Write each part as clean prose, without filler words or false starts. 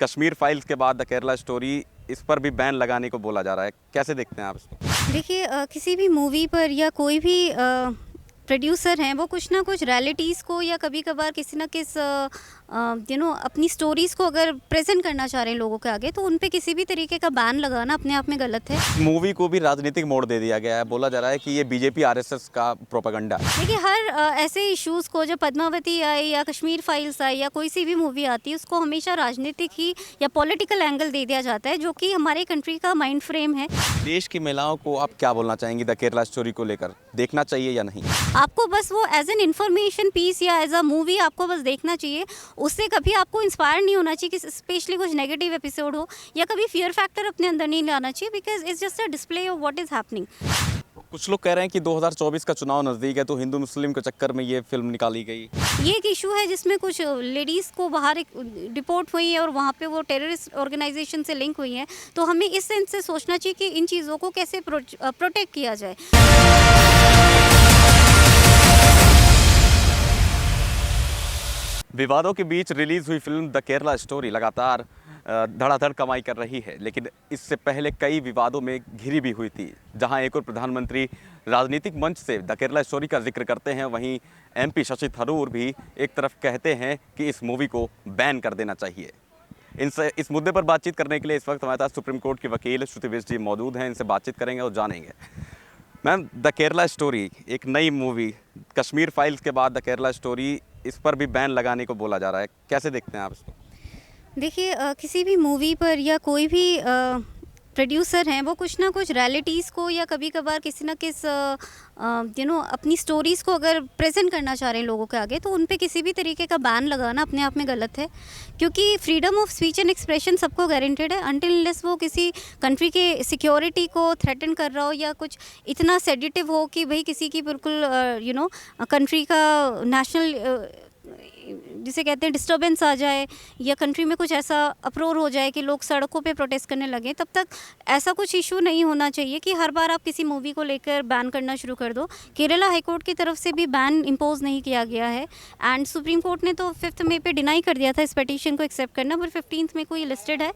Kashmir files के बाद the Kerala story, इस पर भी बैन लगाने को बोला जा रहा है। कैसे देखते हैं आप इसको? देखिए किसी भी मूवी पर या कोई भी प्रोड्यूसर हैं वो कुछ ना कुछ रियलिटीज़ को या कभी कभार किसी ना किस अपनी स्टोरीज़ को अगर प्रेजेंट करना चाह रहे हैं लोगों के आगे, तो उन पे किसी भी तरीके का बैन लगाना अपने आप में गलत है। मूवी को भी राजनीतिक मोड़ दे दिया गया है। बोला जा रहा है कि ये बीजेपी आरएसएस का प्रोपेगेंडा है। देखिए हर ऐसे इश्यूज़ को, जब पद्मावती आई या कश्मीर फाइल्स आई या कोई सी भी मूवी आती है, उसको हमेशा राजनीतिक ही या पॉलिटिकल एंगल दे दिया जाता है, जो कि हमारे कंट्री का माइंड फ्रेम है। देश की महिलाओं को आप क्या बोलना चाहेंगी द केरला स्टोरी को लेकर? देखना चाहिए या नहीं? आपको बस वो एज एन इन्फॉर्मेशन पीस या एज अ मूवी आपको बस देखना चाहिए। उससे कभी आपको इंस्पायर नहीं होना चाहिए कि स्पेशली कुछ नेगेटिव एपिसोड हो, या कभी फियर फैक्टर अपने अंदर नहीं लाना चाहिए, because it's just a display of what is happening. कुछ लोग कह रहे हैं कि 2024 का चुनाव नज़दीक है, तो हिंदू मुस्लिम के चक्कर में ये फिल्म निकाली गई। ये एक इशू है जिसमें कुछ लेडीज़ को बाहर एक रिपोर्ट हुई है और वहाँ पे वो टेररिस्ट ऑर्गेनाइजेशन से लिंक हुई है। तो हमें इस सेंस से सोचना चाहिए कि इन चीज़ों को कैसे प्रोटेक्ट किया जाए। विवादों के बीच रिलीज हुई फिल्म द केरला स्टोरी लगातार धड़ाधड़ कमाई कर रही है, लेकिन इससे पहले कई विवादों में घिरी भी हुई थी। जहां एक और प्रधानमंत्री राजनीतिक मंच से द केरला स्टोरी का जिक्र करते हैं, वहीं एमपी शशि थरूर भी एक तरफ कहते हैं कि इस मूवी को बैन कर देना चाहिए। इस मुद्दे पर बातचीत करने के लिए इस वक्त हमारे साथ सुप्रीम कोर्ट की वकील श्रुति विज जी मौजूद हैं। इनसे बातचीत करेंगे और जानेंगे। मैम, द केरला स्टोरी एक नई मूवी, कश्मीर फाइल्स के बाद द केरला स्टोरी, इस पर भी बैन लगाने को बोला जा रहा है। कैसे देखते हैं आप इसको? देखिए किसी भी मूवी पर या कोई भी प्रोड्यूसर हैं वो कुछ ना कुछ रियलिटीज़ को या कभी कभार किसी ना किस अपनी स्टोरीज़ को अगर प्रेजेंट करना चाह रहे हैं लोगों के आगे, तो उन पे किसी भी तरीके का बैन लगाना अपने आप में गलत है। क्योंकि freedom of speech and expression सबको गारंटेड है, अनटिल अनलेस वो किसी कंट्री के सिक्योरिटी को थ्रेटन कर रहा हो या कुछ इतना सेडिटिव हो कि भाई किसी की बिल्कुल कंट्री का नेशनल जिसे कहते हैं डिस्टर्बेंस आ जाए, या कंट्री में कुछ ऐसा अप्रोर हो जाए कि लोग सड़कों पे प्रोटेस्ट करने लगे। तब तक ऐसा कुछ इशू नहीं होना चाहिए कि हर बार आप किसी मूवी को लेकर बैन करना शुरू कर दो। केरला हाई कोर्ट की तरफ से भी बैन इम्पोज नहीं किया गया है, एंड सुप्रीम कोर्ट ने तो 5 मई पे डिनाई कर दिया था इस पिटीशन को एक्सेप्ट करना, पर 15 मई को ये लिस्टेड है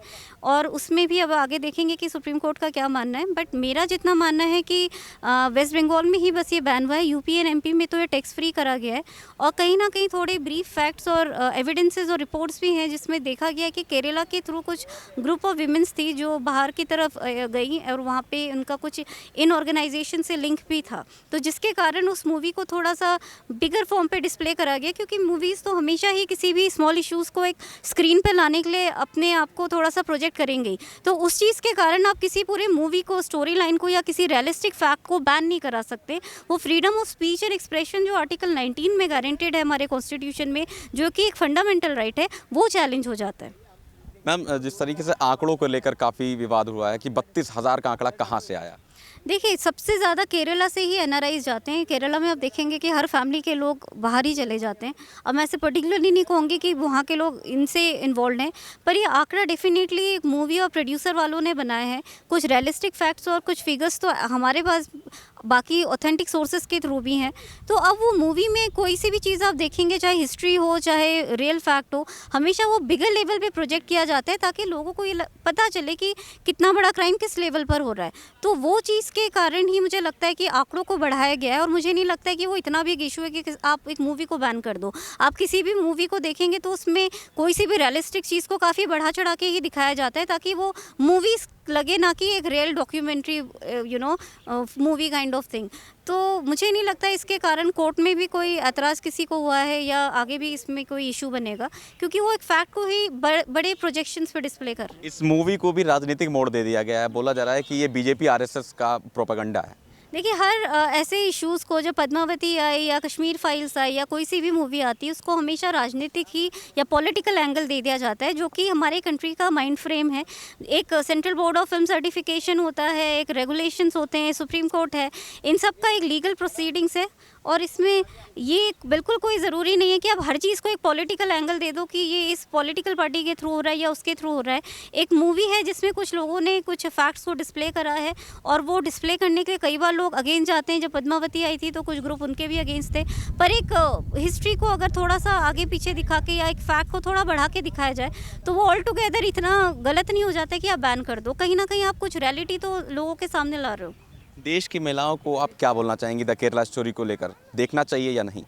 और उसमें भी अब आगे देखेंगे कि सुप्रीम कोर्ट का क्या मानना है। बट मेरा जितना मानना है कि वेस्ट बंगाल में ही बस ये बैन हुआ है, यूपी एंड एमपी में तो ये टैक्स फ्री करा गया है। और कहीं ना कहीं थोड़े ब्रीफ फैक्ट्स और एविडेंसेस और रिपोर्ट्स भी हैं जिसमें देखा गया कि केरला के थ्रू कुछ ग्रुप ऑफ विमेंस थी जो बाहर की तरफ गई और वहाँ पे उनका कुछ इन ऑर्गेनाइजेशन से लिंक भी था, तो जिसके कारण उस मूवी को थोड़ा सा बिगर फॉर्म पे डिस्प्ले करा गया। क्योंकि मूवीज़ तो हमेशा ही किसी भी स्मॉल इश्यूज़ को एक स्क्रीन पर लाने के लिए अपने आप को थोड़ा सा प्रोजेक्ट करेंगे, तो उस चीज़ के कारण आप किसी पूरे मूवी को, स्टोरी लाइन को या किसी रियलिस्टिक फैक्ट को बैन नहीं करा सकते। वो freedom of speech and expression जो आर्टिकल 19 में गारंटेड है हमारे कॉन्स्टिट्यूशन में, जो कि एक फंडामेंटल राइट है, वो चैलेंज हो जाता है। मैम, जिस तरीके से आंकड़ों को लेकर काफ़ी विवाद हुआ है कि 32,000 का आंकड़ा कहाँ से आया? देखिए सबसे ज़्यादा केरला से ही एनआरआईज जाते हैं। केरला में आप देखेंगे कि हर फैमिली के लोग बाहर ही चले जाते हैं। अब मैं ऐसे पर्टिकुलरली नहीं कहूँगी कि वहाँ के लोग इनसे इन्वॉल्व हैं, पर ये आंकड़ा डेफिनेटली एक मूवी और प्रोड्यूसर वालों ने बनाया है। कुछ रियलिस्टिक फैक्ट्स और कुछ फिगर्स तो हमारे पास बाकी ऑथेंटिक सोर्सेज के थ्रू भी हैं। तो अब वो मूवी में कोई सी भी चीज़ आप देखेंगे, चाहे हिस्ट्री हो चाहे रियल फैक्ट हो, हमेशा वो बिगर लेवल पे प्रोजेक्ट किया जाता है ताकि लोगों को ये पता चले कि कितना बड़ा क्राइम किस लेवल पर हो रहा है। तो वो चीज़ के कारण ही मुझे लगता है कि आंकड़ों को बढ़ाया गया है, और मुझे नहीं लगता है कि वो इतना भी एक इशू है कि आप एक मूवी को बैन कर दो। आप किसी भी मूवी को देखेंगे तो उसमें कोई सी भी रियलिस्टिक चीज़ को काफ़ी बढ़ा चढ़ा के ही दिखाया जाता है ताकि वो मूवीज़ लगे, ना कि एक real documentary movie kind of thing. तो मुझे नहीं लगता इसके कारण कोर्ट में भी कोई एतराज़ किसी को हुआ है या आगे भी इसमें कोई इशू बनेगा, क्योंकि वो एक फैक्ट को ही बड़े प्रोजेक्शंस पे डिस्प्ले कर रहे हैं। इस मूवी को भी राजनीतिक मोड़ दे दिया गया है। बोला जा रहा है कि ये बीजेपी आरएसएस का प्रोपेगेंडा है। देखिए हर ऐसे इश्यूज़ को, जब पद्मावती आई या कश्मीर फाइल्स आई या कोई सी भी मूवी आती है, उसको हमेशा राजनीतिक ही या पॉलिटिकल एंगल दे दिया जाता है, जो कि हमारे कंट्री का माइंड फ्रेम है। एक central board of film certification होता है, एक रेगुलेशंस होते हैं, सुप्रीम कोर्ट है, इन सब का एक लीगल प्रोसीडिंग्स है। और इसमें ये बिल्कुल कोई ज़रूरी नहीं है कि आप हर चीज़ को एक पॉलिटिकल एंगल दे दो कि ये इस पॉलिटिकल पार्टी के थ्रू हो रहा है या उसके थ्रू हो रहा है। एक मूवी है जिसमें कुछ लोगों ने कुछ फैक्ट्स को डिस्प्ले करा है और वो डिस्प्ले करने के लिए कई बार लोग अगेंस्ट जाते हैं। जब पद्मावती आई थी तो कुछ ग्रुप उनके भी अगेंस्ट थे, पर एक हिस्ट्री को अगर थोड़ा सा आगे पीछे दिखा के या एक फैक्ट को थोड़ा बढ़ा के दिखाया जाए तो वो ऑल टुगेदर इतना गलत नहीं हो जाता कि आप बैन कर दो। कहीं ना कहीं आप कुछ रियलिटी तो लोगों के सामने ला रहे हो। देश की महिलाओं को आप क्या बोलना चाहेंगी द केरला स्टोरी को लेकर, देखना चाहिए या नहीं?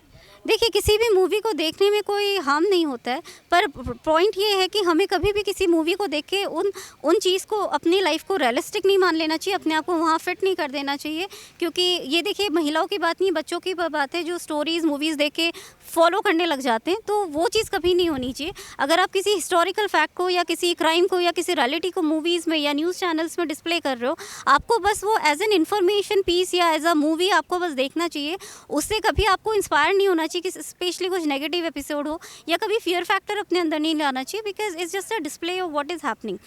देखिए, किसी भी मूवी को देखने में कोई हार्म नहीं होता है, पर पॉइंट ये है कि हमें कभी भी किसी मूवी को देख के उन चीज़ को अपनी लाइफ को रियलिस्टिक नहीं मान लेना चाहिए, अपने आप को वहाँ फिट नहीं कर देना चाहिए। क्योंकि ये देखिए, महिलाओं की बात नहीं, बच्चों की बात है जो स्टोरीज़ मूवीज़ देख के फॉलो करने लग जाते हैं, तो वो चीज़ कभी नहीं होनी चाहिए। अगर आप किसी हिस्टोरिकल फैक्ट को या किसी क्राइम को या किसी रियलिटी को मूवीज़ में या न्यूज़ चैनल्स में डिस्प्ले कर रहे हो, आपको बस वो एज एन इन्फॉर्मेशन पीस या एज अ मूवी आपको बस देखना चाहिए। उससे कभी आपको इंस्पायर नहीं होना चाहिए कि स्पेशली कुछ नेगेटिव एपिसोड हो, या कभी फियर फैक्टर अपने अंदर नहीं लाना चाहिए, because it's just a display of what is happening.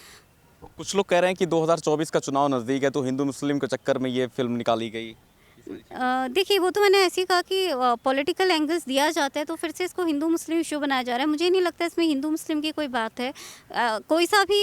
कुछ लोग कह रहे हैं कि 2024 का चुनाव नज़दीक है तो हिंदू मुस्लिम के चक्कर में ये फिल्म निकाली गई। देखिए, वो तो मैंने ऐसे ही कहा कि पॉलिटिकल एंगल्स दिया जाता है तो फिर से इसको हिंदू मुस्लिम इशू बनाया जा रहा है। मुझे नहीं लगता इसमें हिंदू मुस्लिम की कोई बात है। कोई सा भी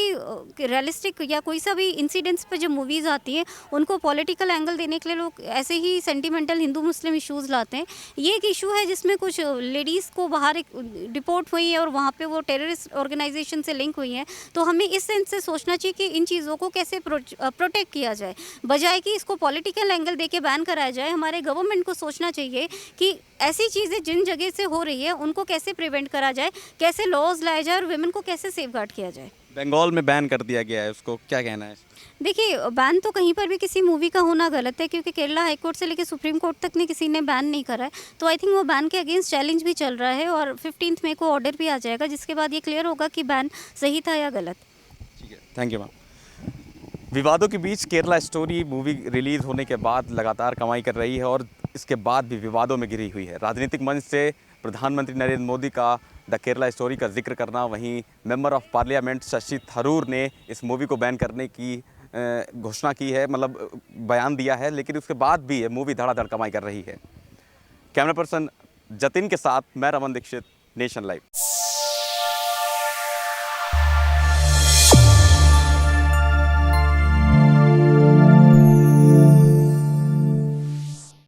रियलिस्टिक या कोई सा भी इंसिडेंट्स पे जब मूवीज़ आती हैं उनको पॉलिटिकल एंगल देने के लिए लोग ऐसे ही सेंटिमेंटल हिंदू मुस्लिम इशूज़ लाते हैं। ये एक इशू है जिसमें कुछ लेडीज़ को बाहर एक डिपोर्ट हुई है और वहाँ पे वो टेररिस्ट ऑर्गेनाइजेशन से लिंक हुई हैं, तो हमें इस सेंस से सोचना चाहिए कि इन चीज़ों को कैसे प्रोटेक्ट किया जाए, बजाय कि इसको पॉलिटिकल एंगल दे के बैन कराया जाए। हमारे गवर्नमेंट को सोचना चाहिए कि ऐसी चीज़ें जिन जगह से हो रही है उनको कैसे प्रिवेंट करा जाए, कैसे लॉज लाए जाए और वुमेन को कैसे सेफगार्ड किया जाए। बंगाल में बैन कर दिया गया है, उसको क्या कहना है? देखिए, बैन तो कहीं पर भी किसी मूवी का होना गलत है, क्योंकि केरला हाई कोर्ट से लेकर सुप्रीम कोर्ट तक ने किसी ने बैन नहीं करा है। तो आई थिंक वो बैन के अगेंस्ट चैलेंज भी चल रहा है और 15 मई को ऑर्डर भी आ जाएगा, जिसके बाद ये क्लियर होगा कि बैन सही था या गलत। ठीक है, थैंक यू मैम। विवादों के बीच केरला स्टोरी मूवी रिलीज होने के बाद लगातार कमाई कर रही है और इसके बाद भी विवादों में घिरी हुई है। राजनीतिक मंच से प्रधानमंत्री नरेंद्र मोदी का द केरला स्टोरी का जिक्र करना, वहीं member of parliament Shashi Tharoor ने इस मूवी को बैन करने की घोषणा की है, मतलब बयान दिया है, लेकिन उसके बाद भी ये मूवी धड़ाधड़ कमाई कर रही है। कैमरा पर्सन जतिन के साथ मैं रमन दीक्षित, नेशन लाइव।